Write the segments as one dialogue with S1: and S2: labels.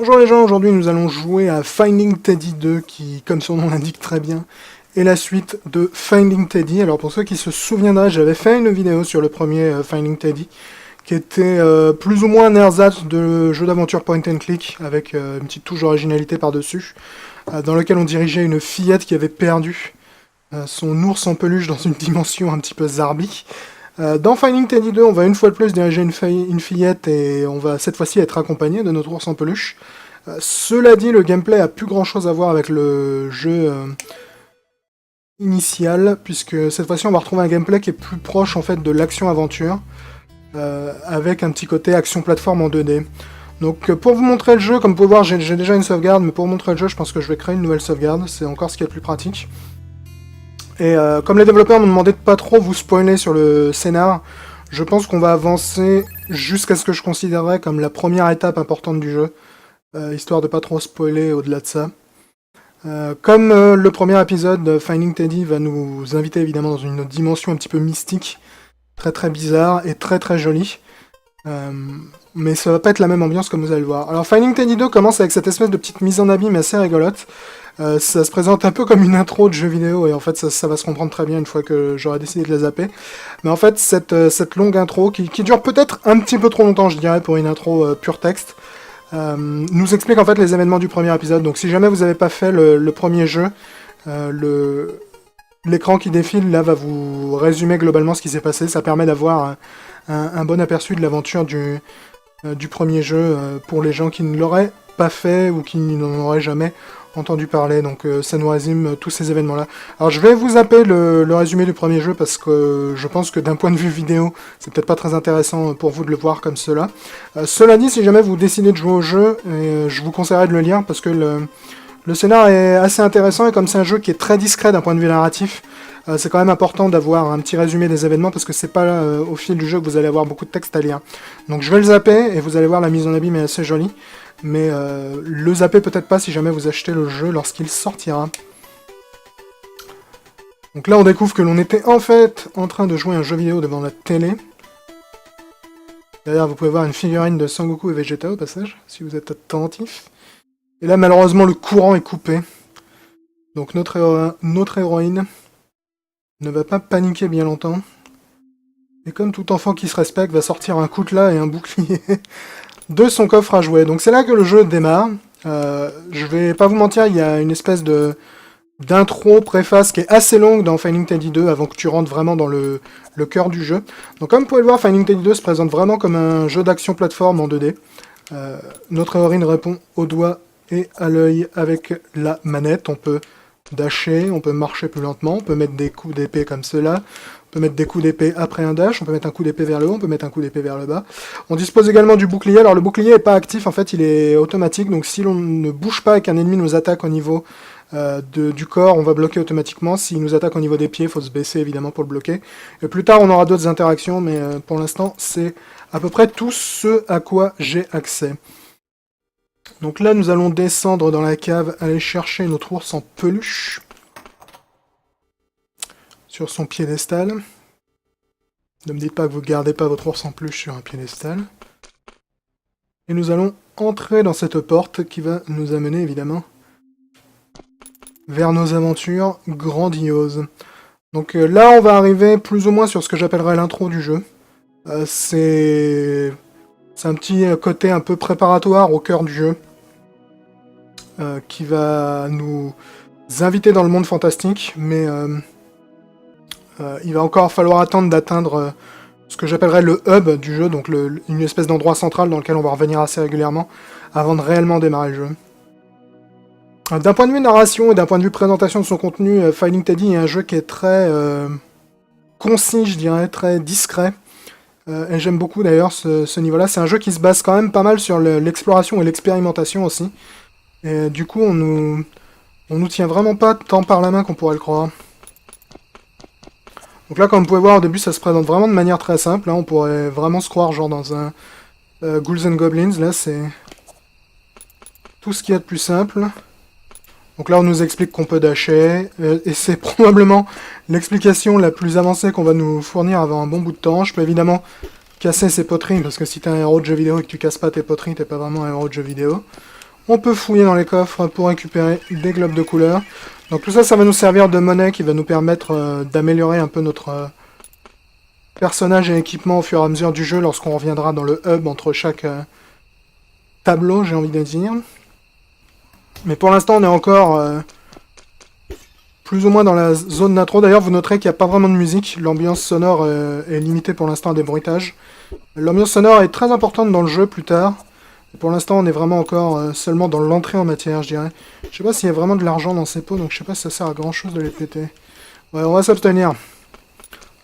S1: Bonjour les gens, aujourd'hui nous allons jouer à Finding Teddy 2 qui, comme son nom l'indique très bien, est la suite de Finding Teddy. Alors pour ceux qui se souviendraient, j'avais fait une vidéo sur le premier Finding Teddy qui était plus ou moins un ersatz de jeu d'aventure point and click avec une petite touche d'originalité par-dessus, dans lequel on dirigeait une fillette qui avait perdu son ours en peluche dans une dimension un petit peu zarbi. Dans Finding Teddy 2, on va une fois de plus diriger une fillette et on va cette fois-ci être accompagné de notre ours en peluche. Cela dit, le gameplay a plus grand chose à voir avec le jeu initial, puisque cette fois-ci on va retrouver un gameplay qui est plus proche en fait de l'action-aventure, avec un petit côté action-plateforme en 2D. Donc pour vous montrer le jeu, comme vous pouvez voir, j'ai déjà une sauvegarde, mais pour vous montrer le jeu, je pense que je vais créer une nouvelle sauvegarde, c'est encore ce qui est le plus pratique. Et comme les développeurs m'ont demandé de pas trop vous spoiler sur le scénar, je pense qu'on va avancer jusqu'à ce que je considérerais comme la première étape importante du jeu, histoire de pas trop spoiler au-delà de ça. Comme le premier épisode, Finding Teddy va nous inviter évidemment dans une dimension un petit peu mystique, très très bizarre et très très jolie. Mais ça va pas être la même ambiance comme vous allez le voir. Alors Finding Teddy 2 commence avec cette espèce de petite mise en abîme assez rigolote. Ça se présente un peu comme une intro de jeu vidéo et en fait ça va se comprendre très bien une fois que j'aurai décidé de la zapper. Mais en fait cette longue intro qui dure peut-être un petit peu trop longtemps je dirais pour une intro pure texte, nous explique en fait les événements du premier épisode. Donc si jamais vous n'avez pas fait le premier jeu, l'écran qui défile là va vous résumer globalement ce qui s'est passé. Ça permet d'avoir un bon aperçu de l'aventure du premier jeu pour les gens qui ne l'auraient pas fait ou qui n'en auraient jamais entendu parler, donc ça nous résume tous ces événements-là. Alors je vais vous zapper le résumé du premier jeu parce que je pense que d'un point de vue vidéo, c'est peut-être pas très intéressant pour vous de le voir comme cela. Cela dit, si jamais vous décidez de jouer au jeu, je vous conseillerais de le lire parce que le scénar est assez intéressant et comme c'est un jeu qui est très discret d'un point de vue narratif, c'est quand même important d'avoir un petit résumé des événements parce que c'est pas au fil du jeu que vous allez avoir beaucoup de texte à lire. Donc je vais le zapper et vous allez voir la mise en abîme est assez jolie. Mais le zapper peut-être pas si jamais vous achetez le jeu lorsqu'il sortira. Donc là on découvre que l'on était en fait en train de jouer un jeu vidéo devant la télé. Derrière vous pouvez voir une figurine de Sangoku et Vegeta au passage, si vous êtes attentif. Et là malheureusement le courant est coupé. Donc notre héroïne ne va pas paniquer bien longtemps. Et comme tout enfant qui se respecte, va sortir un coutelas et un bouclier de son coffre à jouer. Donc c'est là que le jeu démarre. Je vais pas vous mentir, il y a une espèce d'intro, préface qui est assez longue dans Finding Teddy 2 avant que tu rentres vraiment dans le cœur du jeu. Donc comme vous pouvez le voir, Finding Teddy 2 se présente vraiment comme un jeu d'action plateforme en 2D. Notre héroïne répond au doigt et à l'œil avec la manette. On peut dasher, on peut marcher plus lentement, on peut mettre des coups d'épée comme cela. On peut mettre des coups d'épée après un dash, on peut mettre un coup d'épée vers le haut, on peut mettre un coup d'épée vers le bas. On dispose également du bouclier. Alors le bouclier n'est pas actif, en fait il est automatique, donc si l'on ne bouge pas et qu'un ennemi nous attaque au niveau du corps, on va bloquer automatiquement. S'il nous attaque au niveau des pieds, il faut se baisser évidemment pour le bloquer. Et plus tard on aura d'autres interactions, mais pour l'instant c'est à peu près tout ce à quoi j'ai accès. Donc là nous allons descendre dans la cave, aller chercher notre ours en peluche sur son piédestal. Ne me dites pas que vous ne gardez pas votre ours en peluche sur un piédestal. Et nous allons entrer dans cette porte qui va nous amener évidemment vers nos aventures grandioses. Donc là on va arriver plus ou moins sur ce que j'appellerais l'intro du jeu. C'est un petit côté un peu préparatoire au cœur du jeu. Qui va nous inviter dans le monde fantastique, mais il va encore falloir attendre d'atteindre ce que j'appellerais le hub du jeu, donc une espèce d'endroit central dans lequel on va revenir assez régulièrement, avant de réellement démarrer le jeu. D'un point de vue narration et d'un point de vue présentation de son contenu, Finding Teddy est un jeu qui est très concis, je dirais, très discret. Et j'aime beaucoup d'ailleurs ce niveau-là. C'est un jeu qui se base quand même pas mal sur l'exploration et l'expérimentation aussi. Et du coup, on nous tient vraiment pas tant par la main qu'on pourrait le croire. Donc là, comme vous pouvez voir, au début, ça se présente vraiment de manière très simple. Là, on pourrait vraiment se croire genre dans un Ghouls and Goblins. Là, c'est tout ce qu'il y a de plus simple. Donc là, on nous explique qu'on peut dasher. Et c'est probablement l'explication la plus avancée qu'on va nous fournir avant un bon bout de temps. Je peux évidemment casser ces poteries, parce que si t'es un héros de jeu vidéo et que tu casses pas tes poteries, t'es pas vraiment un héros de jeu vidéo. On peut fouiller dans les coffres pour récupérer des globes de couleur. Donc tout ça, ça va nous servir de monnaie qui va nous permettre d'améliorer un peu notre personnage et équipement au fur et à mesure du jeu lorsqu'on reviendra dans le hub entre chaque tableau, j'ai envie de dire. Mais pour l'instant, on est encore plus ou moins dans la zone d'intro. D'ailleurs, vous noterez qu'il n'y a pas vraiment de musique. L'ambiance sonore est limitée pour l'instant à des bruitages. L'ambiance sonore est très importante dans le jeu plus tard. Et pour l'instant, on est vraiment encore seulement dans l'entrée en matière, je dirais. Je sais pas s'il y a vraiment de l'argent dans ces pots, donc je sais pas si ça sert à grand chose de les péter. Ouais, on va s'abstenir.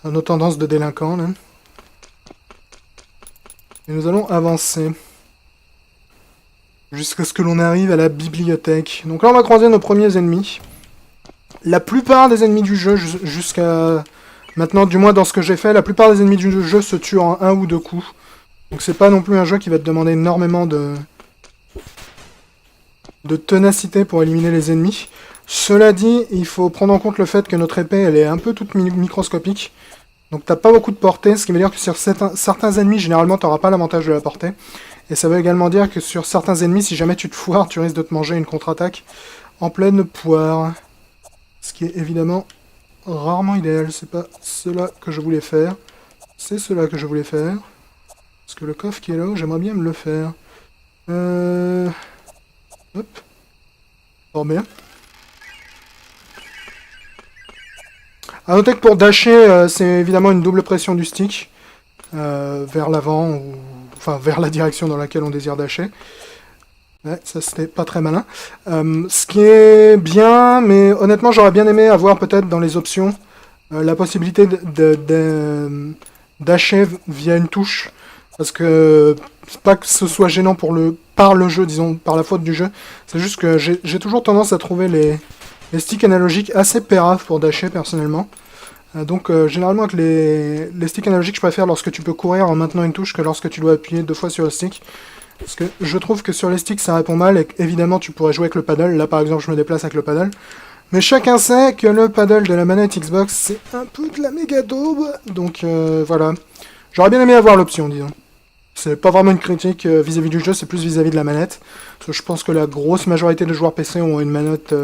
S1: À nos tendances de délinquants, là. Et nous allons avancer. Jusqu'à ce que l'on arrive à la bibliothèque. Donc là, on va croiser nos premiers ennemis. La plupart des ennemis du jeu, jusqu'à maintenant, du moins dans ce que j'ai fait, la plupart des ennemis du jeu se tuent en un ou deux coups. Donc c'est pas non plus un jeu qui va te demander énormément de ténacité pour éliminer les ennemis. Cela dit, il faut prendre en compte le fait que notre épée, elle est un peu toute microscopique. Donc t'as pas beaucoup de portée, ce qui veut dire que sur certains ennemis, généralement, t'auras pas l'avantage de la portée. Et ça veut également dire que sur certains ennemis, si jamais tu te foires, tu risques de te manger une contre-attaque en pleine poire. Ce qui est évidemment rarement idéal. C'est pas cela que je voulais faire. C'est cela que je voulais faire. Parce que le coffre qui est là-haut, j'aimerais bien me le faire. Hop. Oh bien. A noter que pour dasher, c'est évidemment une double pression du stick. Vers l'avant, ou... enfin vers la direction dans laquelle on désire dasher. Ouais, ça c'était pas très malin. Ce qui est bien, mais honnêtement j'aurais bien aimé avoir peut-être dans les options la possibilité de dasher via une touche. Parce que pas que ce soit gênant par le jeu, disons, par la faute du jeu. C'est juste que j'ai toujours tendance à trouver les sticks analogiques assez péraves pour dasher personnellement. Donc généralement avec les sticks analogiques, je préfère lorsque tu peux courir en maintenant une touche que lorsque tu dois appuyer 2 fois sur le stick. Parce que je trouve que sur les sticks ça répond mal et évidemment tu pourrais jouer avec le paddle. Là par exemple je me déplace avec le paddle. Mais chacun sait que le paddle de la manette Xbox c'est un peu de la méga daube. Donc voilà. J'aurais bien aimé avoir l'option, disons. C'est pas vraiment une critique vis-à-vis du jeu, c'est plus vis-à-vis de la manette. Parce que je pense que la grosse majorité des joueurs PC ont une manette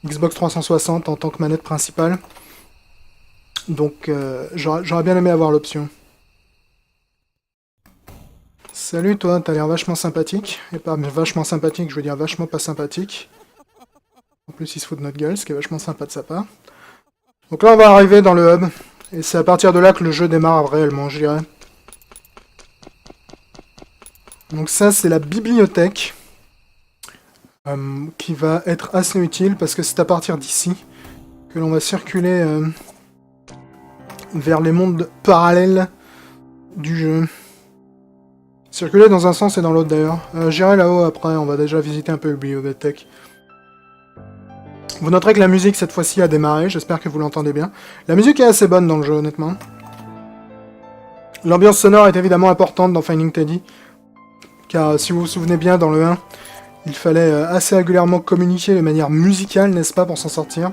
S1: Xbox 360 en tant que manette principale. Donc j'aurais bien aimé avoir l'option. Salut toi, t'as l'air vachement sympathique. Et pas vachement sympathique, je veux dire vachement pas sympathique. En plus il se fout de notre gueule, ce qui est vachement sympa de sa part. Donc là on va arriver dans le hub. Et c'est à partir de là que le jeu démarre réellement, je dirais. Donc ça c'est la bibliothèque. Qui va être assez utile parce que c'est à partir d'ici que l'on va circuler vers les mondes parallèles du jeu. Circuler dans un sens et dans l'autre d'ailleurs. J'irai là-haut après, on va déjà visiter un peu la bibliothèque. Vous noterez que la musique cette fois-ci a démarré, j'espère que vous l'entendez bien. La musique est assez bonne dans le jeu honnêtement. L'ambiance sonore est évidemment importante dans Finding Teddy. Car si vous vous souvenez bien dans le 1, il fallait assez régulièrement communiquer de manière musicale, n'est-ce pas, pour s'en sortir.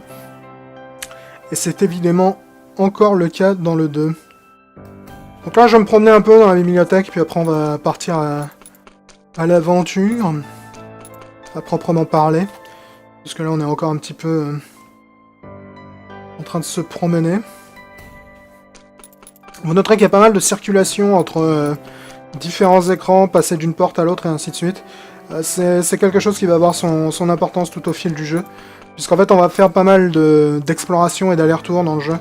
S1: Et c'est évidemment encore le cas dans le 2. Donc là, je vais me promener un peu dans la bibliothèque, puis après on va partir à l'aventure, à proprement parler. Parce que là, on est encore un petit peu en train de se promener. Vous noterez qu'il y a pas mal de circulation entre différents écrans, passer d'une porte à l'autre et ainsi de suite. C'est quelque chose qui va avoir son importance tout au fil du jeu. Puisqu'en fait, on va faire pas mal d'exploration et d'aller-retour dans le jeu.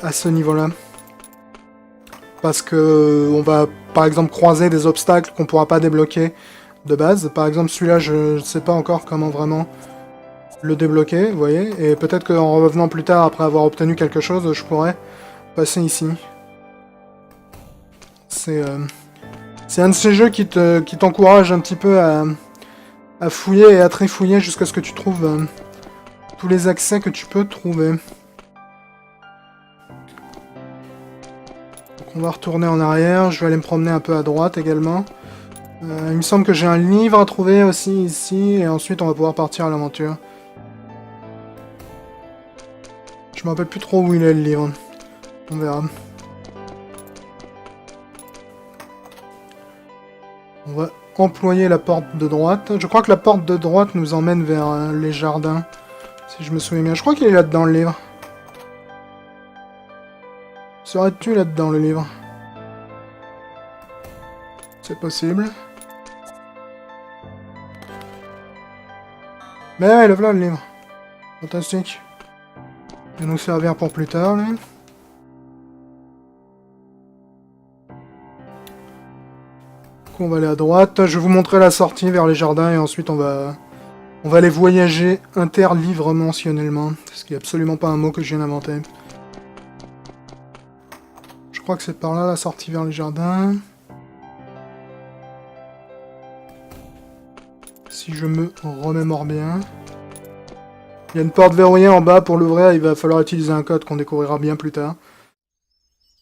S1: À ce niveau-là. Parce que on va, par exemple, croiser des obstacles qu'on pourra pas débloquer de base. Par exemple, celui-là, je ne sais pas encore comment vraiment le débloquer, vous voyez. Et peut-être qu'en revenant plus tard, après avoir obtenu quelque chose, je pourrais passer ici. C'est un de ces jeux qui t'encourage un petit peu à fouiller et à trifouiller jusqu'à ce que tu trouves tous les accès que tu peux trouver. Donc on va retourner en arrière, je vais aller me promener un peu à droite également. Il me semble que j'ai un livre à trouver aussi ici, et ensuite on va pouvoir partir à l'aventure. Je me rappelle plus trop où il est le livre. On verra. employer la porte de droite. Je crois que la porte de droite nous emmène vers les jardins. Si je me souviens bien. Je crois qu'il est là-dedans, le livre. Serais-tu là-dedans, le livre? C'est possible. Mais ouais, le voilà, le livre. Fantastique. Il va nous servir pour plus tard, lui. On va aller à droite. Je vais vous montrer la sortie vers les jardins et ensuite on va aller voyager interlivrementionnellement. Ce qui est absolument pas un mot que je viens d'inventer. Je crois que c'est par là la sortie vers les jardins. Si je me remémore bien. Il y a une porte verrouillée en bas. Pour l'ouvrir, il va falloir utiliser un code qu'on découvrira bien plus tard.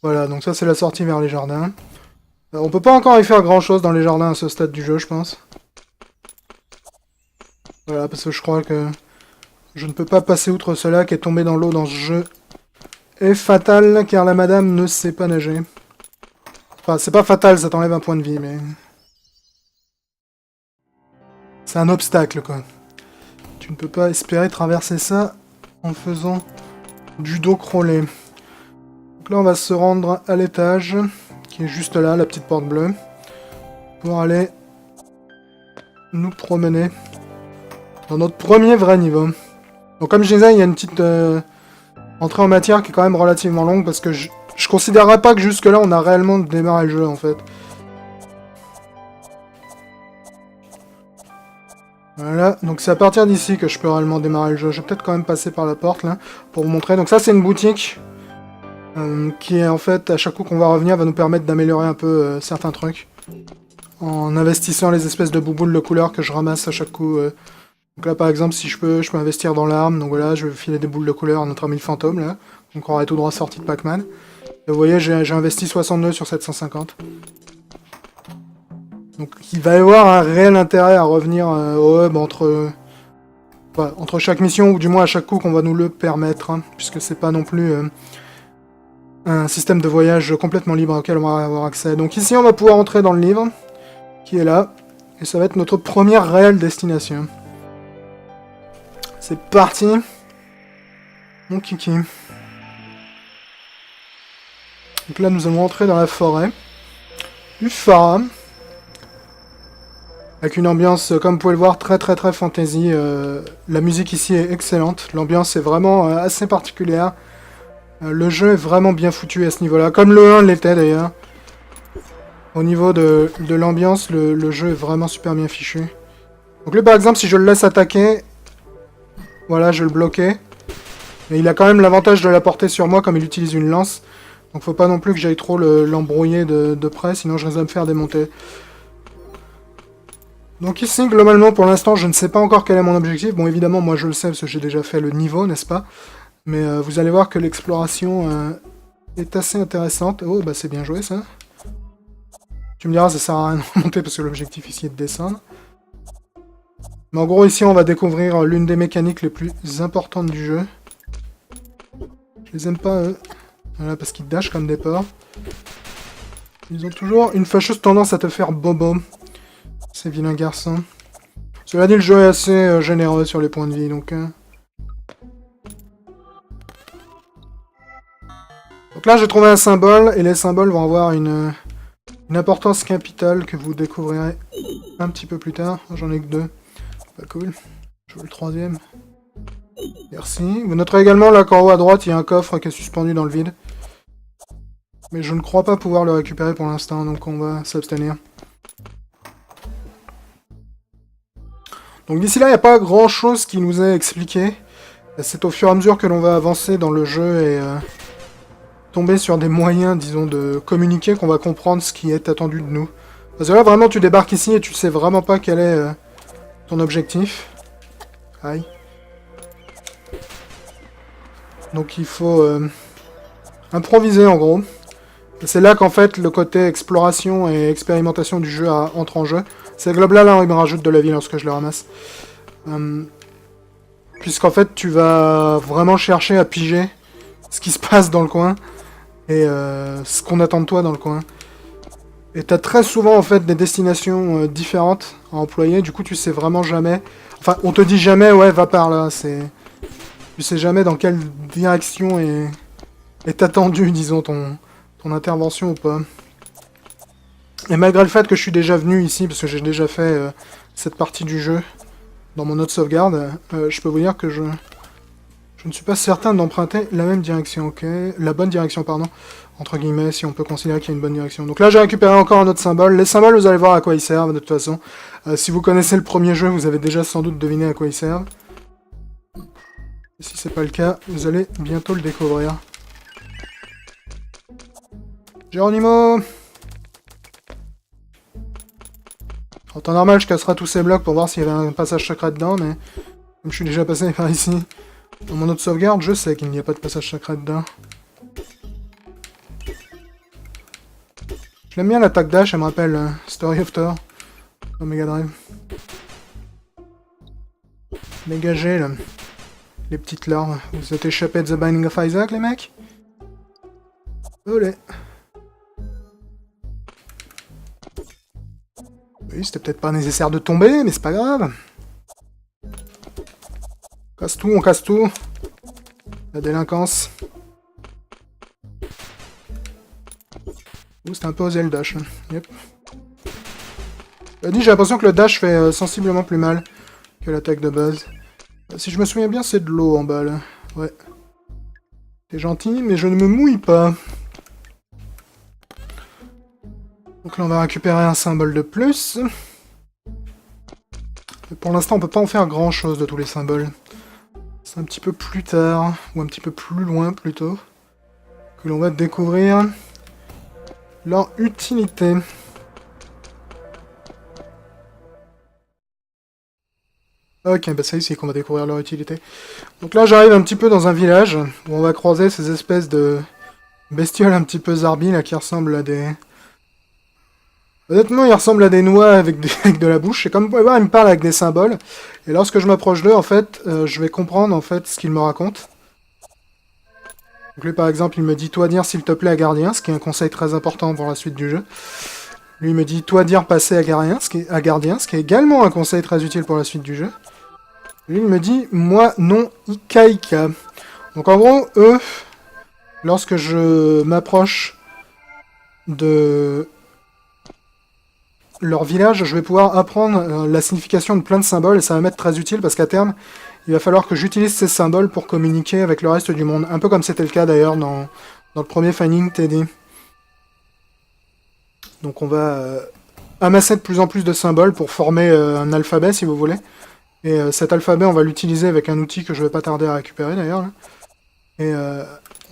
S1: Voilà, donc ça c'est la sortie vers les jardins. On peut pas encore y faire grand chose dans les jardins à ce stade du jeu, je pense. Voilà, parce que je crois que je ne peux pas passer outre cela qui est tombé dans l'eau dans ce jeu. Est fatal, car la madame ne sait pas nager. Enfin, c'est pas fatal, ça t'enlève un point de vie, mais... c'est un obstacle, quoi. Tu ne peux pas espérer traverser ça en faisant du dos crawlé. Donc là, on va se rendre à l'étage... qui est juste là, la petite porte bleue, pour aller nous promener dans notre premier vrai niveau. Donc comme je disais, il y a une petite entrée en matière qui est quand même relativement longue, parce que je considérerais pas que jusque-là on a réellement démarré le jeu en fait. Voilà, donc c'est à partir d'ici que je peux réellement démarrer le jeu. Je vais peut-être quand même passer par la porte là, pour vous montrer. Donc ça c'est une boutique... qui est en fait, à chaque coup qu'on va revenir, va nous permettre d'améliorer un peu certains trucs. En investissant les espèces de bouboules de couleur que je ramasse à chaque coup. Donc là par exemple, si je peux investir dans l'arme. Donc voilà, je vais filer des boules de couleur à notre ami le fantôme là. Donc on aurait tout droit sorti de Pac-Man. Et vous voyez, j'ai investi 62 sur 750. Donc il va y avoir un réel intérêt à revenir au hub entre chaque mission, ou du moins à chaque coup qu'on va nous le permettre. Hein, puisque c'est pas non plus... un système de voyage complètement libre auquel on va avoir accès. Donc ici, on va pouvoir entrer dans le livre, qui est là, et ça va être notre première réelle destination. C'est parti. Mon kiki. Donc là, nous allons entrer dans la forêt du Pharah, avec une ambiance, comme vous pouvez le voir, très fantasy. La musique ici est excellente. L'ambiance est vraiment assez particulière. Le jeu est vraiment bien foutu à ce niveau-là, comme le 1 l'était d'ailleurs. Au niveau de l'ambiance, le jeu est vraiment super bien fichu. Donc lui par exemple, si je le laisse attaquer, voilà, je le bloquais. Mais il a quand même l'avantage de la porter sur moi comme il utilise une lance. Donc faut pas non plus que j'aille trop l'embrouiller de près, sinon je risque de me faire démonter. Donc ici, globalement, pour l'instant, je ne sais pas encore quel est mon objectif. Bon, évidemment, moi je le sais parce que j'ai déjà fait le niveau, n'est-ce pas? Mais vous allez voir que l'exploration est assez intéressante. Oh, bah c'est bien joué ça. Tu me diras, ça sert à rien de remonter parce que l'objectif ici est de descendre. Mais en gros, ici, on va découvrir l'une des mécaniques les plus importantes du jeu. Je les aime pas, eux. Voilà, parce qu'ils dashent comme des porcs. Ils ont toujours une fâcheuse tendance à te faire bobo. Ces vilains garçons. Cela dit, le jeu est assez généreux sur les points de vie, donc... Donc là, j'ai trouvé un symbole, et les symboles vont avoir une importance capitale que vous découvrirez un petit peu plus tard. J'en ai que 2. Pas cool. Je veux le 3e. Merci. Vous noterez également là qu'en haut à droite, il y a un coffre qui est suspendu dans le vide. Mais je ne crois pas pouvoir le récupérer pour l'instant, donc on va s'abstenir. Donc d'ici là, il n'y a pas grand chose qui nous est expliqué. C'est au fur et à mesure que l'on va avancer dans le jeu et tomber sur des moyens, disons, de communiquer qu'on va comprendre ce qui est attendu de nous. Parce que là, vraiment, tu débarques ici et tu sais vraiment pas quel est ton objectif. Aïe. Donc il faut improviser en gros. C'est là qu'en fait le côté exploration et expérimentation du jeu entre en jeu. C'est globalement là où il me rajoute de la vie lorsque je le ramasse. Puisqu'en fait tu vas vraiment chercher à piger ce qui se passe dans le coin. Et ce qu'on attend de toi dans le coin. Et t'as très souvent en fait des destinations différentes à employer, du coup tu sais vraiment jamais... Enfin, on te dit jamais, ouais, va par là, c'est... Tu sais jamais dans quelle direction est attendue, disons, ton intervention ou pas. Et malgré le fait que je suis déjà venu ici, parce que j'ai déjà fait cette partie du jeu dans mon autre sauvegarde, je peux vous dire que je ne suis pas certain d'emprunter la même direction, ok? La bonne direction, pardon. Entre guillemets, si on peut considérer qu'il y a une bonne direction. Donc là, j'ai récupéré encore un autre symbole. Les symboles, vous allez voir à quoi ils servent, de toute façon. Si vous connaissez le premier jeu, vous avez déjà sans doute deviné à quoi ils servent. Et si c'est pas le cas, vous allez bientôt le découvrir. Geronimo! En temps normal, je casserai tous ces blocs pour voir s'il y avait un passage secret dedans, mais comme je suis déjà passé par ici, dans mon autre sauvegarde, je sais qu'il n'y a pas de passage secret dedans. Je l'aime bien l'attaque dash, elle me rappelle Story of Thor, dans Mega Drive. Dégagez, là. Les petites larves. Vous êtes échappés de The Binding of Isaac, les mecs? Olé. Oui, c'était peut-être pas nécessaire de tomber, mais c'est pas grave. On casse tout. La délinquance. Ouh, c'était un peu osé le dash. Yep. J'ai l'impression que le dash fait sensiblement plus mal que l'attaque de base. Si je me souviens bien, c'est de l'eau en bas, là. Ouais. T'es gentil, mais je ne me mouille pas. Donc là, on va récupérer un symbole de plus. Mais pour l'instant, on peut pas en faire grand-chose de tous les symboles. C'est un petit peu plus tard, ou un petit peu plus loin, plutôt, que l'on va découvrir leur utilité. Ok, bah ça y est, c'est qu'on va découvrir leur utilité. Donc là, j'arrive un petit peu dans un village, où on va croiser ces espèces de bestioles un petit peu zarbi, là, qui ressemblent à des... Honnêtement, ils ressemblent à des noix avec de la bouche, et comme vous pouvez voir, ils me parlent avec des symboles, et lorsque je m'approche d'eux, en fait, je vais comprendre, en fait, ce qu'ils me racontent. Donc lui, par exemple, il me dit « Toi dire s'il te plaît à gardien », ce qui est un conseil très important pour la suite du jeu. Lui, il me dit « Toi dire passer à gardien », ce qui est également un conseil très utile pour la suite du jeu. Lui, il me dit « Moi, non, Ikaika ». Donc en gros, eux, lorsque je m'approche de leur village, je vais pouvoir apprendre la signification de plein de symboles, et ça va m'être très utile, parce qu'à terme, il va falloir que j'utilise ces symboles pour communiquer avec le reste du monde. Un peu comme c'était le cas d'ailleurs dans le premier Finding Teddy. Donc on va amasser de plus en plus de symboles pour former un alphabet, si vous voulez. Et cet alphabet, on va l'utiliser avec un outil que je vais pas tarder à récupérer d'ailleurs. Et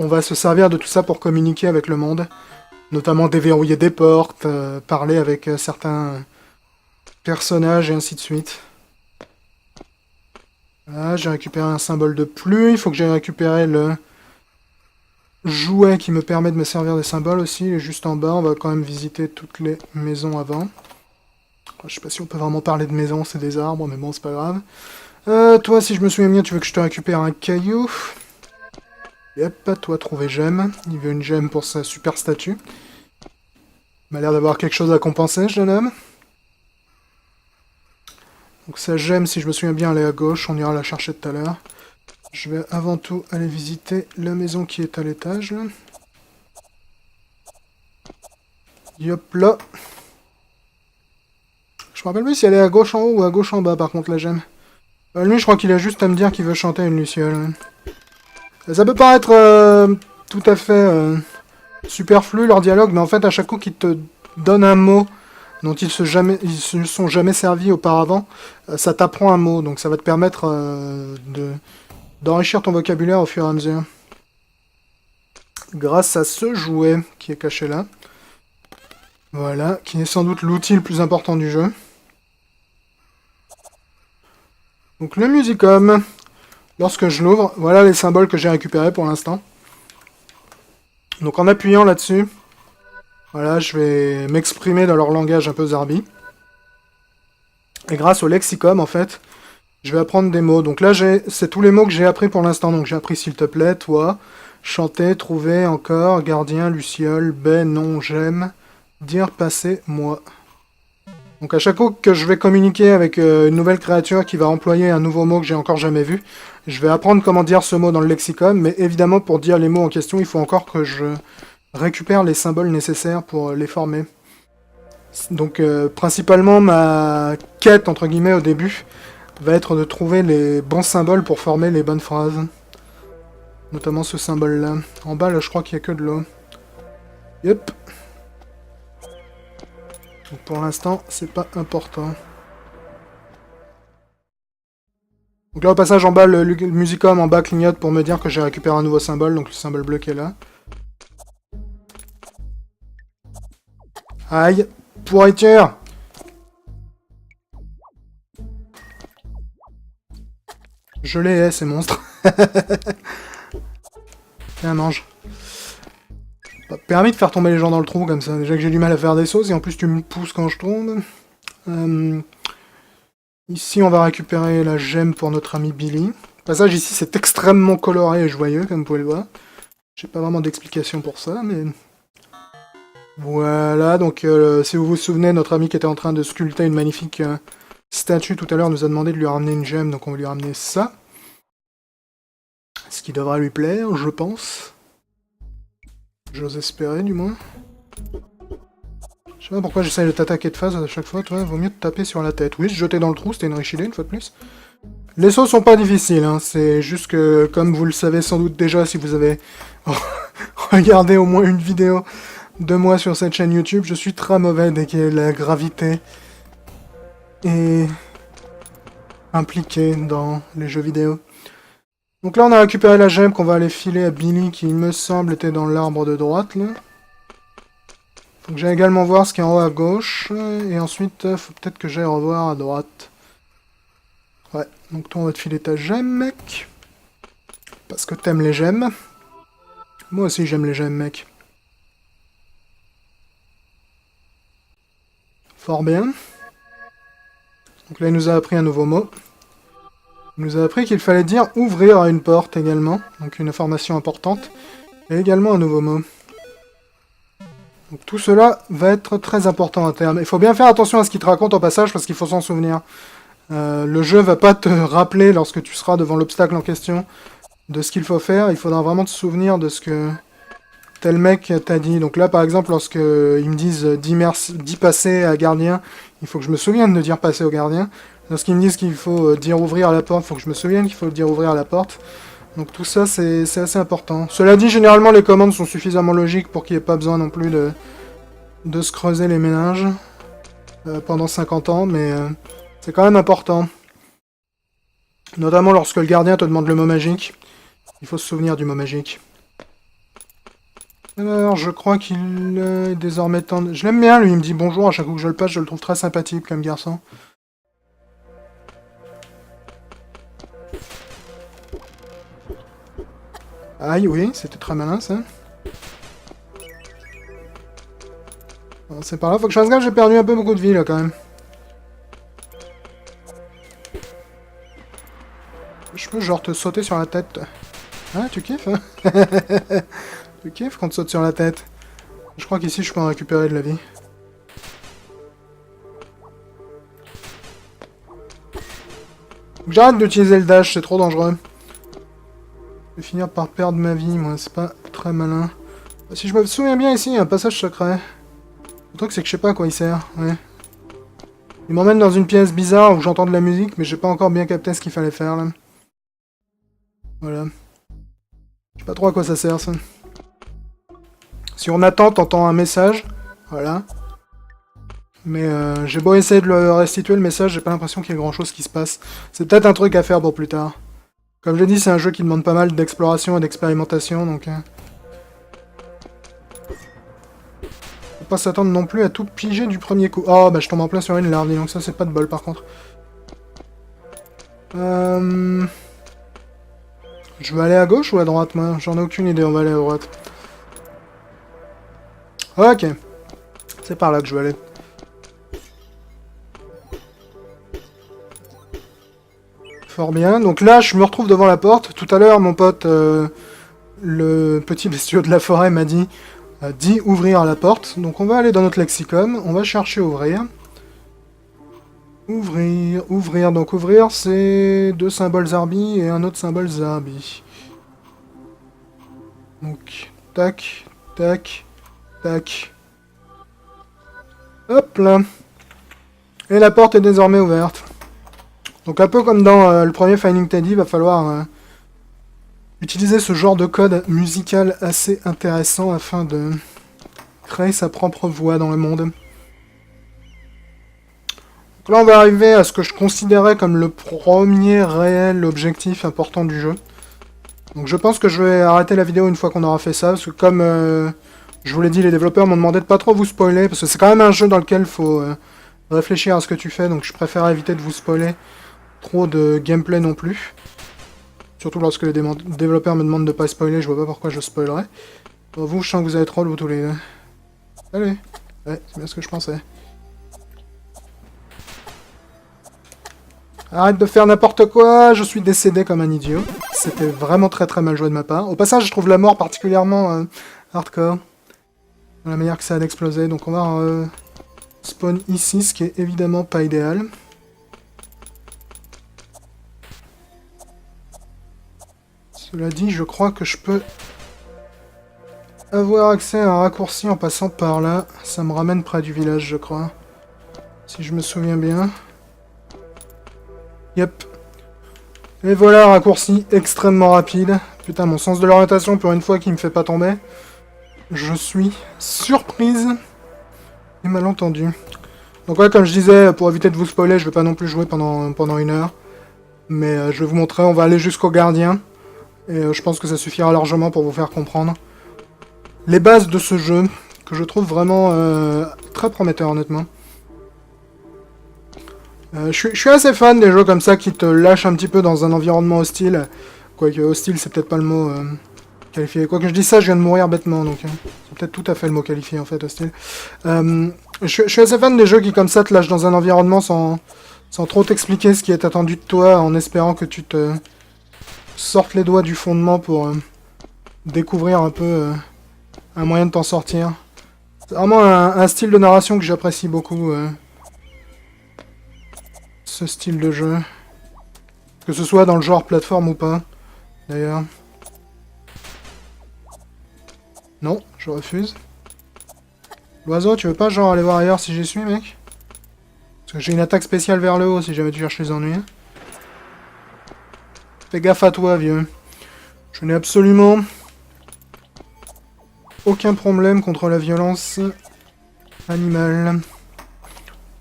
S1: on va se servir de tout ça pour communiquer avec le monde. Notamment déverrouiller des portes, parler avec certains personnages et ainsi de suite. Voilà, j'ai récupéré un symbole de plus. Il faut que j'aille récupérer le jouet qui me permet de me servir des symboles aussi. Il est juste en bas. On va quand même visiter toutes les maisons avant. Je sais pas si on peut vraiment parler de maisons, c'est des arbres, mais bon, c'est pas grave. Toi, si je me souviens bien, tu veux que je te récupère un caillou. Yep, toi, trouver gemme. Il veut une gemme pour sa super statue. Il m'a l'air d'avoir quelque chose à compenser, jeune homme. Donc sa gemme, si je me souviens bien, elle est à gauche. On ira la chercher tout à l'heure. Je vais avant tout aller visiter la maison qui est à l'étage, là. Yop là. Je me rappelle plus si elle est à gauche en haut ou à gauche en bas, par contre, la gemme. Lui, je crois qu'il a juste à me dire qu'il veut chanter une luciole. Ça peut paraître tout à fait superflu, leur dialogue, mais en fait, à chaque coup qu'ils te donnent un mot dont ils se sont jamais servis auparavant, ça t'apprend un mot, donc ça va te permettre d'enrichir ton vocabulaire au fur et à mesure. Grâce à ce jouet qui est caché là. Voilà, qui est sans doute l'outil le plus important du jeu. Donc le Musicom, lorsque je l'ouvre, voilà les symboles que j'ai récupérés pour l'instant. Donc en appuyant là-dessus, voilà, je vais m'exprimer dans leur langage un peu zarbi. Et grâce au lexicom, en fait, je vais apprendre des mots. Donc là, c'est tous les mots que j'ai appris pour l'instant. Donc j'ai appris s'il te plaît, toi, chanter, trouver, encore, gardien, luciole, baie, non, j'aime, dire passer moi. Donc à chaque fois que je vais communiquer avec une nouvelle créature qui va employer un nouveau mot que j'ai encore jamais vu, je vais apprendre comment dire ce mot dans le lexicon, mais évidemment pour dire les mots en question, il faut encore que je récupère les symboles nécessaires pour les former. Donc principalement ma quête entre guillemets au début va être de trouver les bons symboles pour former les bonnes phrases. Notamment ce symbole là. En bas là je crois qu'il n'y a que de l'eau. Yep. Donc pour l'instant c'est pas important. Donc là au passage en bas le musicom en bas clignote pour me dire que j'ai récupéré un nouveau symbole, donc le symbole bleu qui est là. Aïe, pourriture. Je les hais ces monstres. Tiens, mange. Pas permis de faire tomber les gens dans le trou comme ça. Déjà que j'ai du mal à faire des sauces et en plus tu me pousses quand je tombe. Ici on va récupérer la gemme pour notre ami Billy. Le passage ici c'est extrêmement coloré et joyeux comme vous pouvez le voir. J'ai pas vraiment d'explication pour ça mais... Voilà, donc si vous vous souvenez, notre ami qui était en train de sculpter une magnifique statue tout à l'heure nous a demandé de lui ramener une gemme, donc on va lui ramener ça. Ce qui devrait lui plaire, je pense. J'ose espérer, du moins. Je sais pas pourquoi j'essaye de t'attaquer de face à chaque fois, toi, vaut mieux te taper sur la tête. Oui, se jeter dans le trou, c'était une riche idée, une fois de plus. Les sauts sont pas difficiles, hein. C'est juste que, comme vous le savez sans doute déjà, si vous avez regardé au moins une vidéo de moi sur cette chaîne YouTube, je suis très mauvais dès que la gravité est impliquée dans les jeux vidéo. Donc là, on a récupéré la gemme qu'on va aller filer à Billy, qui, il me semble, était dans l'arbre de droite, là. Faut que j'aille également voir ce qu'il y a en haut à gauche, et ensuite, faut peut-être que j'aille revoir à droite. Ouais, donc toi, on va te filer ta gemme, mec. Parce que t'aimes les gemmes. Moi aussi, j'aime les gemmes, mec. Fort bien. Donc là, il nous a appris un nouveau mot. Il nous a appris qu'il fallait dire ouvrir à une porte également, donc une information importante, et également un nouveau mot. Donc tout cela va être très important à terme. Il faut bien faire attention à ce qu'il te raconte au passage, parce qu'il faut s'en souvenir. Le jeu va pas te rappeler, lorsque tu seras devant l'obstacle en question, de ce qu'il faut faire. Il faudra vraiment te souvenir de ce que tel mec t'a dit. Donc là, par exemple, lorsque ils me disent dis passer à gardien, il faut que je me souvienne de dire passer au gardien. Lorsqu'ils me disent qu'il faut dire ouvrir à la porte, il faut que je me souvienne qu'il faut dire ouvrir à la porte. Donc tout ça, c'est assez important. Cela dit, généralement, les commandes sont suffisamment logiques pour qu'il n'y ait pas besoin non plus de se creuser les méninges pendant 50 ans, mais c'est quand même important. Notamment lorsque le gardien te demande le mot magique, il faut se souvenir du mot magique. Alors, je crois qu'il est désormais temps de... Je l'aime bien, lui, il me dit bonjour à chaque fois que je le passe, je le trouve très sympathique comme garçon. Aïe, oui, c'était très malin, ça. Bon, c'est par là, faut que je fasse gaffe, j'ai perdu un peu beaucoup de vie, là, quand même. Je peux, genre, te sauter sur la tête. Ah, tu kiffes, hein? Tu kiffes qu'on te saute sur la tête. Je crois qu'ici, je peux en récupérer de la vie. J'arrête d'utiliser le dash, c'est trop dangereux. Je vais finir par perdre ma vie, moi, c'est pas très malin. Si je me souviens bien, ici, il y a un passage secret. Le truc, c'est que je sais pas à quoi il sert, ouais. Il m'emmène dans une pièce bizarre où j'entends de la musique, mais j'ai pas encore bien capté ce qu'il fallait faire, là. Voilà. Je sais pas trop à quoi ça sert, ça. Si on attend, t'entends un message. Voilà. Mais j'ai beau essayer de le restituer, le message, j'ai pas l'impression qu'il y ait grand chose qui se passe. C'est peut-être un truc à faire pour plus tard. Comme j'ai dit, c'est un jeu qui demande pas mal d'exploration et d'expérimentation, donc... Faut pas s'attendre non plus à tout piger du premier coup. Oh, bah je tombe en plein sur une larve, donc ça c'est pas de bol par contre. Je vais aller à gauche ou à droite, moi? J'en ai aucune idée, on va aller à droite. Ok. C'est par là que je vais aller. Fort bien. Donc là, je me retrouve devant la porte. Tout à l'heure, mon pote, le petit bestiau de la forêt, m'a dit dit ouvrir la porte. Donc on va aller dans notre lexicon, on va chercher ouvrir. Ouvrir, ouvrir. Donc ouvrir, c'est 2 symboles Zarbi et un autre symbole Zarbi. Donc, tac, tac, tac. Hop là. Et la porte est désormais ouverte. Donc un peu comme dans le premier Finding Teddy, il va falloir utiliser ce genre de code musical assez intéressant afin de créer sa propre voix dans le monde. Donc là on va arriver à ce que je considérais comme le premier réel objectif important du jeu. Donc je pense que je vais arrêter la vidéo une fois qu'on aura fait ça, parce que comme je vous l'ai dit, les développeurs m'ont demandé de pas trop vous spoiler, parce que c'est quand même un jeu dans lequel il faut réfléchir à ce que tu fais, donc je préfère éviter de vous spoiler trop de gameplay non plus. Surtout lorsque les développeurs me demandent de pas spoiler, je vois pas pourquoi je spoilerais. Bon, vous, je sens que vous avez troll, vous tous les deux. Allez. Ouais, c'est bien ce que je pensais. Arrête de faire n'importe quoi, je suis décédé comme un idiot. C'était vraiment très très mal joué de ma part. Au passage, je trouve la mort particulièrement hardcore. Dans la manière que ça a d'exploser. Donc on va spawn ici, ce qui est évidemment pas idéal. Cela dit, je crois que je peux avoir accès à un raccourci en passant par là. Ça me ramène près du village, je crois. Si je me souviens bien. Yep. Et voilà un raccourci extrêmement rapide. Putain, mon sens de l'orientation, pour une fois, qui me fait pas tomber. Je suis surprise et mal entendu. Donc ouais, comme je disais, pour éviter de vous spoiler, je vais pas non plus jouer pendant 1 heure. Mais je vais vous montrer, on va aller jusqu'au gardien. Et je pense que ça suffira largement pour vous faire comprendre les bases de ce jeu, que je trouve vraiment très prometteur, honnêtement. Je suis assez fan des jeux comme ça qui te lâchent un petit peu dans un environnement hostile. Quoique hostile, c'est peut-être pas le mot qualifié. Quoique je dis ça, je viens de mourir bêtement, donc c'est peut-être tout à fait le mot qualifié, en fait, hostile. Je suis assez fan des jeux qui, comme ça, te lâchent dans un environnement sans trop t'expliquer ce qui est attendu de toi, en espérant que tu te sortes les doigts du fondement pour découvrir un peu un moyen de t'en sortir. C'est vraiment un style de narration que j'apprécie beaucoup, ce style de jeu. Que ce soit dans le genre plateforme ou pas, d'ailleurs. Non, je refuse. L'oiseau, tu veux pas genre aller voir ailleurs si j'y suis, mec? Parce que j'ai une attaque spéciale vers le haut si jamais tu cherches les ennuis. Fais gaffe à toi, vieux. Je n'ai absolument aucun problème contre la violence animale.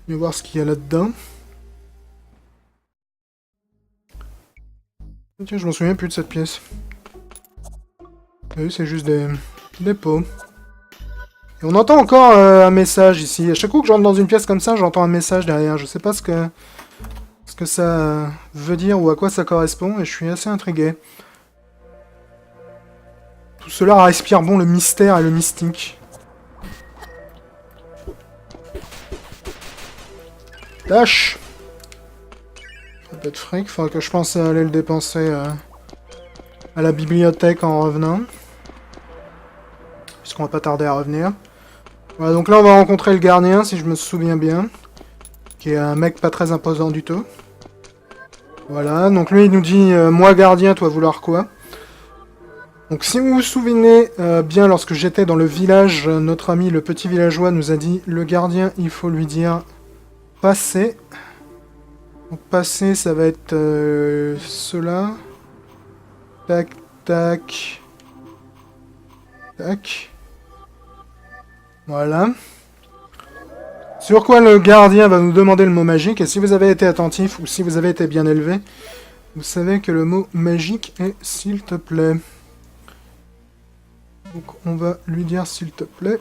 S1: Je vais voir ce qu'il y a là-dedans. Tiens, je m'en souviens plus de cette pièce. Oui, c'est juste des pots. Et on entend encore un message ici. À chaque coup que j'entre dans une pièce comme ça, j'entends un message derrière. Je sais pas ce que ça veut dire ou à quoi ça correspond, et je suis assez intrigué. Tout cela respire bon le mystère et le mystique. Lâche! Un peu de fric, faudra que je pense à aller le dépenser à la bibliothèque en revenant. Puisqu'on va pas tarder à revenir. Voilà, donc là on va rencontrer le gardien, si je me souviens bien. Qui est un mec pas très imposant du tout. Voilà, donc lui il nous dit moi gardien, toi vouloir quoi? Donc si vous vous souvenez bien, lorsque j'étais dans le village, notre ami le petit villageois nous a dit le gardien, il faut lui dire passer. Donc passer, ça va être cela. Tac, tac. Tac. Voilà. Sur quoi le gardien va nous demander le mot magique, et si vous avez été attentif, ou si vous avez été bien élevé, vous savez que le mot magique est « s'il te plaît ». Donc on va lui dire « s'il te plaît ».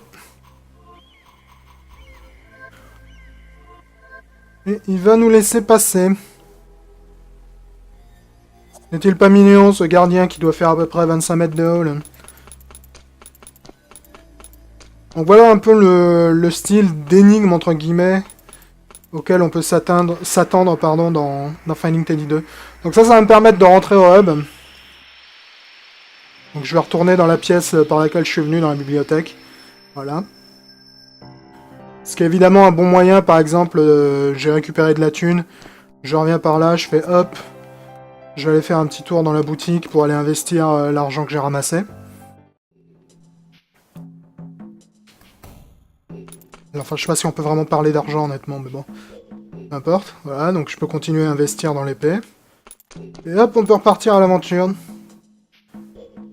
S1: Et il va nous laisser passer. N'est-il pas mignon, ce gardien qui doit faire à peu près 25 mètres de haut, là? Donc voilà un peu le style d'énigme, entre guillemets, auquel on peut s'attendre dans Finding Teddy 2. Donc ça va me permettre de rentrer au hub. Donc je vais retourner dans la pièce par laquelle je suis venu, dans la bibliothèque. Voilà. Ce qui est évidemment un bon moyen, par exemple, j'ai récupéré de la thune, je reviens par là, je fais hop, je vais aller faire un petit tour dans la boutique pour aller investir l'argent que j'ai ramassé. Enfin, je sais pas si on peut vraiment parler d'argent, honnêtement, mais bon. Peu importe. Voilà, donc je peux continuer à investir dans l'épée. Et hop, on peut repartir à l'aventure.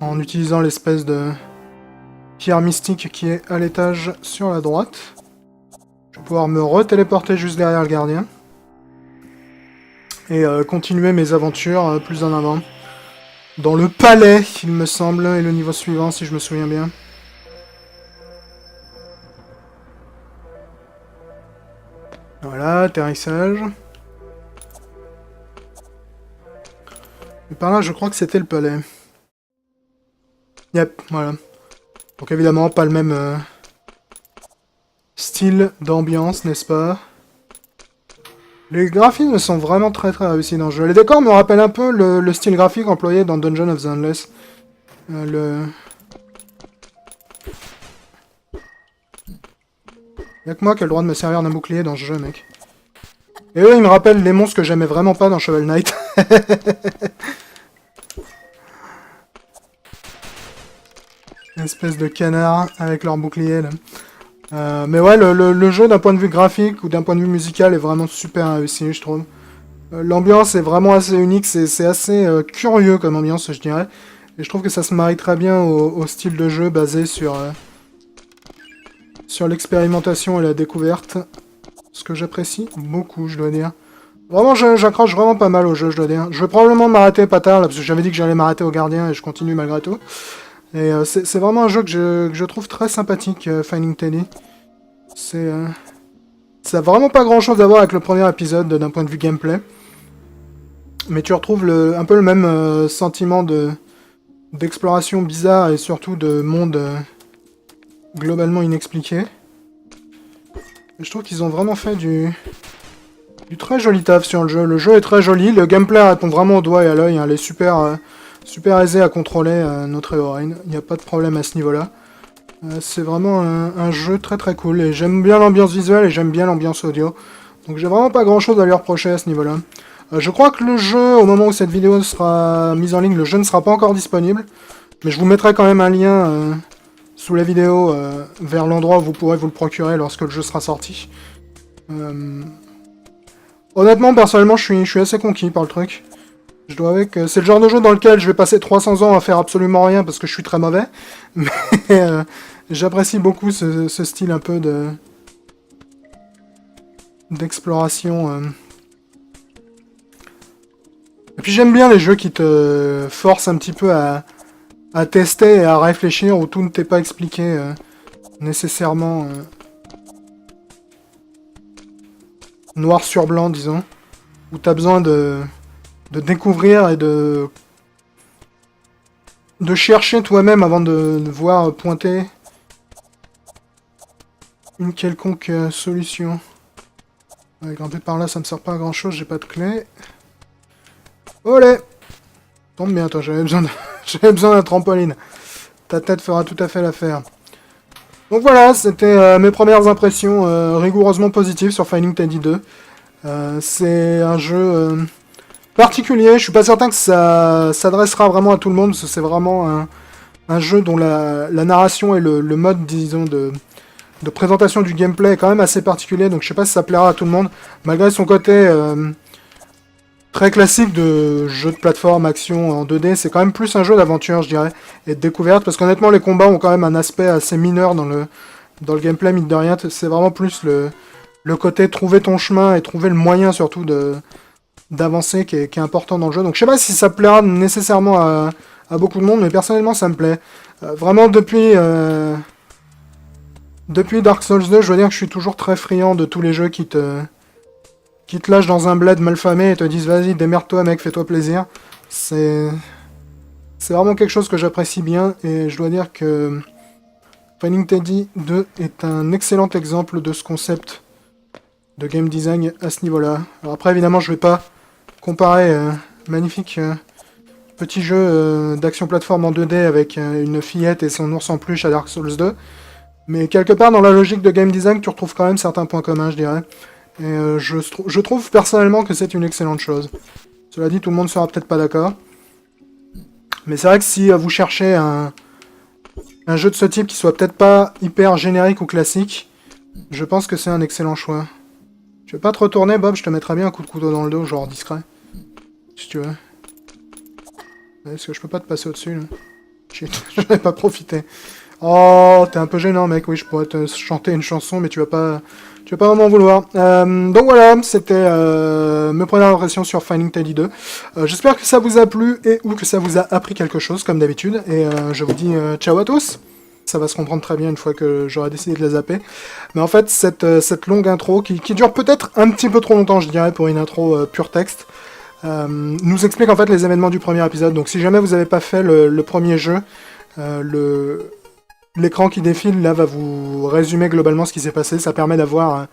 S1: En utilisant l'espèce de pierre mystique qui est à l'étage sur la droite. Je vais pouvoir me retéléporter juste derrière le gardien. Et continuer mes aventures plus en avant. Dans le palais, il me semble, et le niveau suivant, si je me souviens bien. Voilà, atterrissage. Et par là, je crois que c'était le palais. Yep, voilà. Donc évidemment, pas le même style d'ambiance, n'est-ce pas? Les graphismes sont vraiment très très réussis dans le jeu. Les décors me rappellent un peu le style graphique employé dans Dungeon of the Endless. Y'a que moi qui ai le droit de me servir d'un bouclier dans ce jeu, mec. Et eux, ils me rappellent les monstres que j'aimais vraiment pas dans Shovel Knight. Espèce de canard avec leur bouclier, là. Mais ouais, le jeu, d'un point de vue graphique ou d'un point de vue musical, est vraiment super réussi, je trouve. L'ambiance est vraiment assez unique, c'est assez curieux comme ambiance, je dirais. Et je trouve que ça se marie très bien au style de jeu basé sur l'expérimentation et la découverte. Ce que j'apprécie beaucoup, je dois dire. Vraiment, j'accroche vraiment pas mal au jeu, je dois dire. Je vais probablement m'arrêter pas tard, là, parce que j'avais dit que j'allais m'arrêter au gardien, et je continue malgré tout. Et c'est vraiment un jeu que je trouve très sympathique, Finding Teddy. Ça a vraiment pas grand chose à voir avec le premier épisode d'un point de vue gameplay. Mais tu retrouves un peu le même sentiment d'exploration bizarre et surtout de monde globalement inexpliqué. Et je trouve qu'ils ont vraiment fait du très joli taf sur le jeu. Le jeu est très joli, le gameplay répond vraiment au doigt et à l'œil. Elle est super aisée à contrôler, notre héroïne. Il n'y a pas de problème à ce niveau-là. C'est vraiment un jeu très très cool. Et j'aime bien l'ambiance visuelle et j'aime bien l'ambiance audio. Donc j'ai vraiment pas grand chose à lui reprocher à ce niveau-là. Je crois que le jeu, au moment où cette vidéo sera mise en ligne, le jeu ne sera pas encore disponible. Mais je vous mettrai quand même un lien sous la vidéo vers l'endroit où vous pourrez vous le procurer lorsque le jeu sera sorti. Honnêtement, personnellement, je suis assez conquis par le truc. Je dois avouer que c'est le genre de jeu dans lequel je vais passer 300 ans à faire absolument rien parce que je suis très mauvais. Mais j'apprécie beaucoup ce style un peu d'exploration. Et puis j'aime bien les jeux qui te forcent un petit peu à tester et à réfléchir, où tout ne t'est pas expliqué nécessairement noir sur blanc, disons. Où t'as besoin de découvrir et de chercher toi-même avant de voir pointer une quelconque solution. Ouais, grimper par là, ça me sert pas à grand chose, j'ai pas de clé. Olé! Tombe bien, toi, j'avais besoin d'un trampoline. Ta tête fera tout à fait l'affaire. Donc voilà, c'était mes premières impressions rigoureusement positives sur Finding Teddy 2. C'est un jeu particulier, je suis pas certain que ça s'adressera vraiment à tout le monde, parce que c'est vraiment un jeu dont la narration et le mode, disons, de présentation du gameplay est quand même assez particulier, donc je sais pas si ça plaira à tout le monde, malgré son côté très classique de jeu de plateforme, action en 2D, c'est quand même plus un jeu d'aventure, je dirais, et de découverte, parce qu'honnêtement, les combats ont quand même un aspect assez mineur dans le gameplay, mine de rien, c'est vraiment plus le côté trouver ton chemin et trouver le moyen, surtout, d'avancer qui est important dans le jeu. Donc je sais pas si ça plaira nécessairement à beaucoup de monde, mais personnellement, ça me plaît. Vraiment, depuis Dark Souls 2, je dois dire que je suis toujours très friand de tous les jeux qui te lâchent dans un bled malfamé et te disent vas-y, démerde-toi mec, fais-toi plaisir. C'est vraiment quelque chose que j'apprécie bien, et je dois dire que Finding Teddy 2 est un excellent exemple de ce concept de game design à ce niveau-là. Alors après, évidemment, je vais pas comparer magnifique petit jeu d'action plateforme en 2D avec une fillette et son ours en peluche à Dark Souls 2, Mais quelque part, dans la logique de game design, tu retrouves quand même certains points communs, je dirais. Et je trouve personnellement que c'est une excellente chose. Cela dit, tout le monde sera peut-être pas d'accord. Mais c'est vrai que si vous cherchez un jeu de ce type qui soit peut-être pas hyper générique ou classique, je pense que c'est un excellent choix. Tu veux pas te retourner, Bob? Je te mettrais bien un coup de couteau dans le dos, genre discret. Si tu veux. Est-ce que je peux pas te passer au-dessus, là? Shit, j'en ai pas profité. Oh, t'es un peu gênant, mec. Oui, je pourrais te chanter une chanson, mais tu vas pas vraiment vouloir. Donc voilà, c'était mes premières impressions sur Finding Teddy 2. J'espère que ça vous a plu et ou que ça vous a appris quelque chose, comme d'habitude. Et je vous dis ciao à tous. Ça va se comprendre très bien une fois que j'aurai décidé de la zapper. Mais en fait, cette longue intro, qui dure peut-être un petit peu trop longtemps, je dirais, pour une intro pure texte, nous explique en fait les événements du premier épisode. Donc si jamais vous n'avez pas fait le premier jeu, l'écran qui défile là va vous résumer globalement ce qui s'est passé. Ça permet d'avoir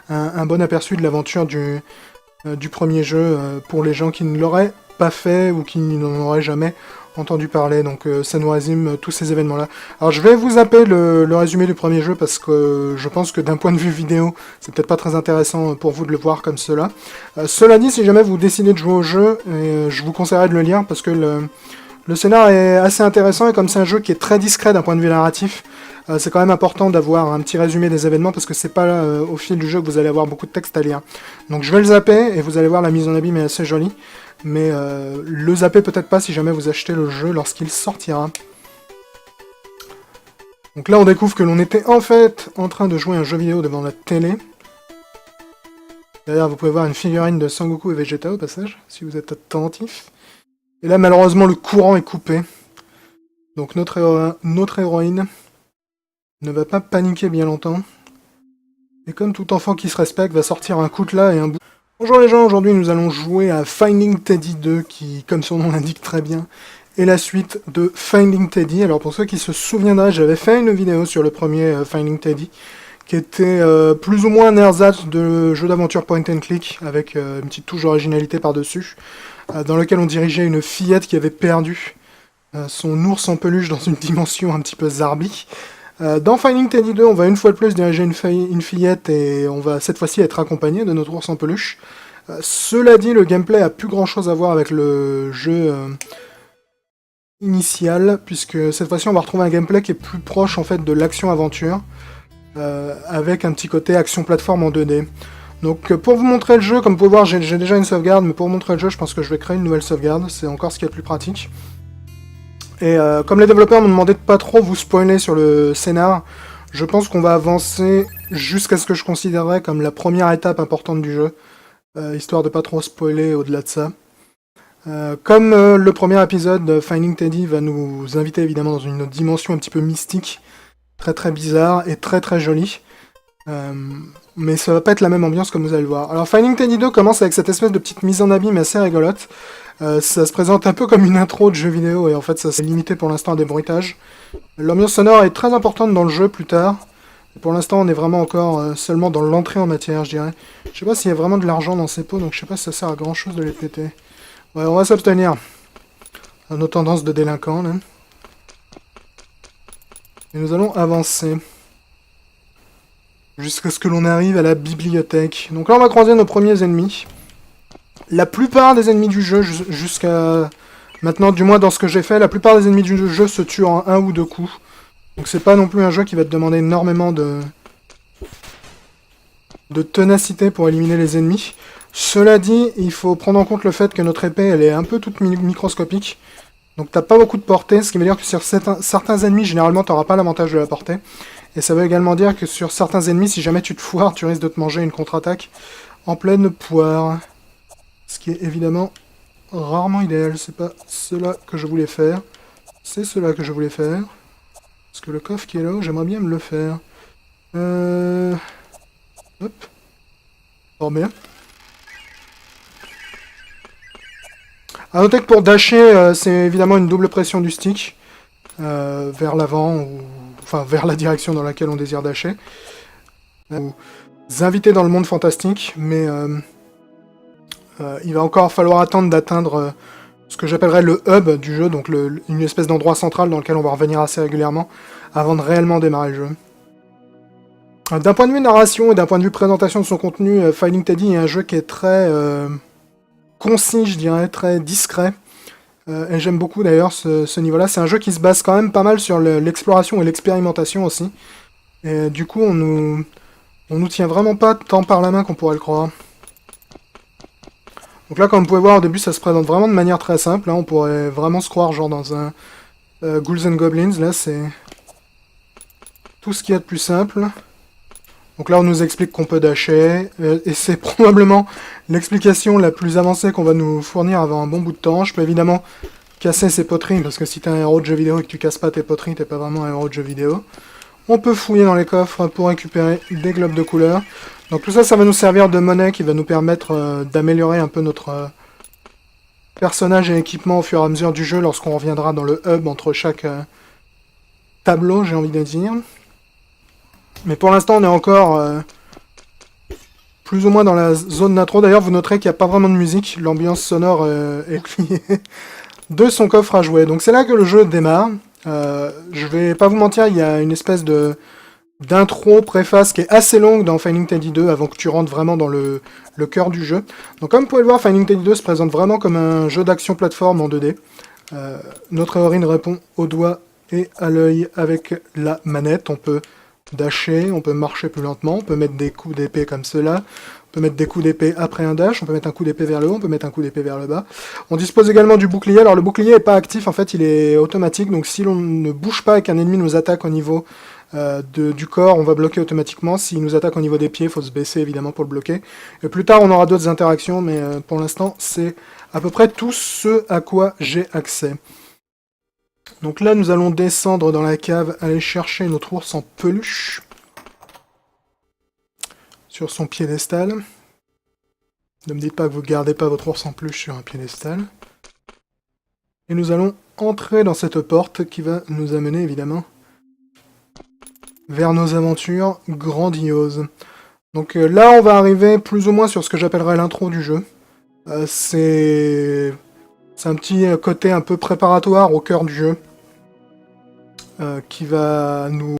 S1: un bon aperçu de l'aventure du premier jeu pour les gens qui ne l'auraient pas fait ou qui n'en auraient jamais entendu parler. Donc ça nous résume tous ces événements là. Alors je vais vous zapper le résumé du premier jeu parce que je pense que d'un point de vue vidéo c'est peut-être pas très intéressant pour vous de le voir comme cela. Cela dit, si jamais vous décidez de jouer au jeu, je vous conseillerais de le lire parce que le scénar est assez intéressant et comme c'est un jeu qui est très discret d'un point de vue narratif, c'est quand même important d'avoir un petit résumé des événements parce que c'est pas au fil du jeu que vous allez avoir beaucoup de texte à lire. Donc je vais le zapper et vous allez voir la mise en abîme est assez jolie, mais le zapper peut-être pas si jamais vous achetez le jeu lorsqu'il sortira. Donc là on découvre que l'on était en fait en train de jouer un jeu vidéo devant la télé. Derrière vous pouvez voir une figurine de Sangoku et Vegeta au passage, si vous êtes attentif. Et là, malheureusement, le courant est coupé. Donc notre héroïne ne va pas paniquer bien longtemps. Et comme tout enfant qui se respecte, va sortir un coutelas et un bout. Bonjour les gens, aujourd'hui nous allons jouer à Finding Teddy 2, qui, comme son nom l'indique très bien, est la suite de Finding Teddy. Alors pour ceux qui se souviendraient, j'avais fait une vidéo sur le premier Finding Teddy, qui était plus ou moins un ersatz de jeu d'aventure point and click, avec une petite touche d'originalité par-dessus, dans lequel on dirigeait une fillette qui avait perdu son ours en peluche dans une dimension un petit peu zarbi. Dans Finding Teddy 2, on va une fois de plus diriger une fillette et on va cette fois-ci être accompagné de notre ours en peluche. Cela dit, le gameplay a plus grand-chose à voir avec le jeu initial, puisque cette fois-ci on va retrouver un gameplay qui est plus proche en fait de l'action-aventure, avec un petit côté action-plateforme en 2D. Donc pour vous montrer le jeu, comme vous pouvez voir, j'ai déjà une sauvegarde, mais pour vous montrer le jeu, je pense que je vais créer une nouvelle sauvegarde, c'est encore ce qui est le plus pratique. Et comme les développeurs m'ont demandé de pas trop vous spoiler sur le scénar, je pense qu'on va avancer jusqu'à ce que je considérerais comme la première étape importante du jeu, histoire de pas trop spoiler au-delà de ça. Comme le premier épisode, Finding Teddy va nous inviter évidemment dans une dimension un petit peu mystique, très très bizarre et très très jolie. Mais ça va pas être la même ambiance comme vous allez le voir. Alors Finding Teddy 2 commence avec cette espèce de petite mise en abîme assez rigolote. Ça se présente un peu comme une intro de jeu vidéo et en fait ça s'est limité pour l'instant à des bruitages. L'ambiance sonore est très importante dans le jeu plus tard. Et pour l'instant on est vraiment encore seulement dans l'entrée en matière, je dirais. Je sais pas s'il y a vraiment de l'argent dans ces pots, donc je sais pas si ça sert à grand chose de les péter. Ouais, on va s'abstenir. À nos tendances de délinquants là. Et nous allons avancer. Jusqu'à ce que l'on arrive à la bibliothèque. Donc là, on va croiser nos premiers ennemis. La plupart des ennemis du jeu, jusqu'à maintenant, du moins dans ce que j'ai fait, la plupart des ennemis du jeu se tuent en un ou deux coups. Donc c'est pas non plus un jeu qui va te demander énormément de ténacité pour éliminer les ennemis. Cela dit, il faut prendre en compte le fait que notre épée, elle est un peu toute microscopique. Donc t'as pas beaucoup de portée, ce qui veut dire que sur certains ennemis, généralement, t'auras pas l'avantage de la portée. Et ça veut également dire que sur certains ennemis, si jamais tu te foires, tu risques de te manger une contre-attaque en pleine poire. Ce qui est évidemment rarement idéal. C'est pas cela que je voulais faire. C'est cela que je voulais faire. Parce que le coffre qui est là-haut, j'aimerais bien me le faire. Hop. Oh bien. A noter que pour dasher, c'est évidemment une double pression du stick. Vers l'avant, ou enfin vers la direction dans laquelle on désire dasher. Vous inviter dans le monde fantastique, mais il va encore falloir attendre d'atteindre ce que j'appellerais le hub du jeu, donc une espèce d'endroit central dans lequel on va revenir assez régulièrement, avant de réellement démarrer le jeu. D'un point de vue narration et d'un point de vue présentation de son contenu, Finding Teddy est un jeu qui est très concis, je dirais, très discret. Et j'aime beaucoup d'ailleurs ce niveau-là. C'est un jeu qui se base quand même pas mal sur l'exploration et l'expérimentation aussi. Et du coup, on nous tient vraiment pas tant par la main qu'on pourrait le croire. Donc là, comme vous pouvez voir, au début, ça se présente vraiment de manière très simple. Là, on pourrait vraiment se croire genre dans un Ghouls and Goblins. Là, c'est tout ce qu'il y a de plus simple. Donc là, on nous explique qu'on peut dasher, et c'est probablement l'explication la plus avancée qu'on va nous fournir avant un bon bout de temps. Je peux évidemment casser ces poteries, parce que si t'es un héros de jeu vidéo et que tu casses pas tes poteries, t'es pas vraiment un héros de jeu vidéo. On peut fouiller dans les coffres pour récupérer des globes de couleur. Donc tout ça, ça va nous servir de monnaie qui va nous permettre d'améliorer un peu notre personnage et équipement au fur et à mesure du jeu lorsqu'on reviendra dans le hub entre chaque tableau, j'ai envie de dire. Mais pour l'instant, on est encore plus ou moins dans la zone d'intro. D'ailleurs, vous noterez qu'il n'y a pas vraiment de musique. L'ambiance sonore est liée de son coffre à jouer. Donc c'est là que le jeu démarre. Je vais pas vous mentir, il y a une espèce d'intro, préface qui est assez longue dans Finding Teddy 2 avant que tu rentres vraiment dans le cœur du jeu. Donc comme vous pouvez le voir, Finding Teddy 2 se présente vraiment comme un jeu d'action plateforme en 2D. Notre héroïne répond au doigt et à l'œil avec la manette. On peut dasher, on peut marcher plus lentement, on peut mettre des coups d'épée comme cela, on peut mettre des coups d'épée après un dash, on peut mettre un coup d'épée vers le haut, on peut mettre un coup d'épée vers le bas. On dispose également du bouclier. Alors le bouclier n'est pas actif, en fait il est automatique, donc si l'on ne bouge pas et qu'un ennemi nous attaque au niveau du corps, on va bloquer automatiquement. S'il nous attaque au niveau des pieds, il faut se baisser évidemment pour le bloquer. Et plus tard on aura d'autres interactions, mais pour l'instant c'est à peu près tout ce à quoi j'ai accès. Donc là, nous allons descendre dans la cave, aller chercher notre ours en peluche sur son piédestal. Ne me dites pas que vous ne gardez pas votre ours en peluche sur un piédestal. Et nous allons entrer dans cette porte qui va nous amener évidemment vers nos aventures grandioses. Donc là, on va arriver plus ou moins sur ce que j'appellerais l'intro du jeu. C'est un petit côté un peu préparatoire au cœur du jeu. Qui va nous